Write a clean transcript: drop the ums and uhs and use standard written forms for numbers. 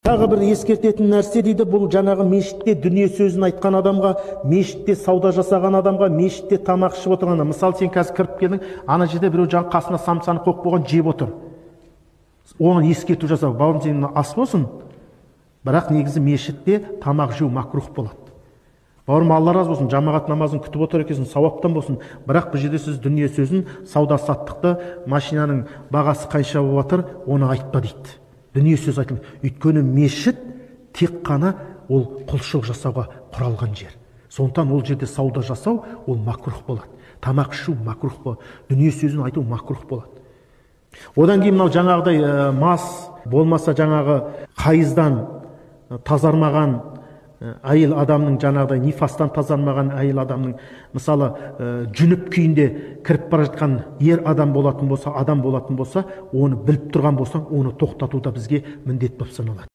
Тағы бір ескертетін нәрсе дейді, бұл жаңағы мешітте дүние сөзін айтқан адамға, мешітте сауда жасаған адамға, мешітте тамақ ішіп отырған. Мысалы, сен қазір кіріп келдің, ана жерде біреу жаңағы қасына самсаны қоқып қойған жеп отыр. Оған ескерту жасау, бауырым, сен ас болсын, бірақ негізі мешітте тамақ жеу макрух болады. Бауырым, Алла разы болсын, жамағат намазын күтіп отыр екенсің, сауаптан болсын. Бірақ бұл жерде сіз дүние сөзін, сауда саттықты, машинаның бағасы қанша болып жатыр, оны айтпа дейді. Дүние сөз айтылмайды. Өйткені мешіт тек қана ол құлшылық жасауға құралған жер. Сондықтан ол жерде сауда жасау ол макрух болады. Тамақ ішу макрух болады. Дүние сөзін айту макрух болады. Одан кейін мынау жаңағыдай мас болмаса жаңағы қайыздан тазармаған әйел адамның, жаңағыдай нифастан тазармаған әйел адамның, мысалы жүніп күйінде кіріп бара жатқан ер адам болатын болса, оны біліп тұрған болсаң, оны тоқтату да бізге міндет болып саналады.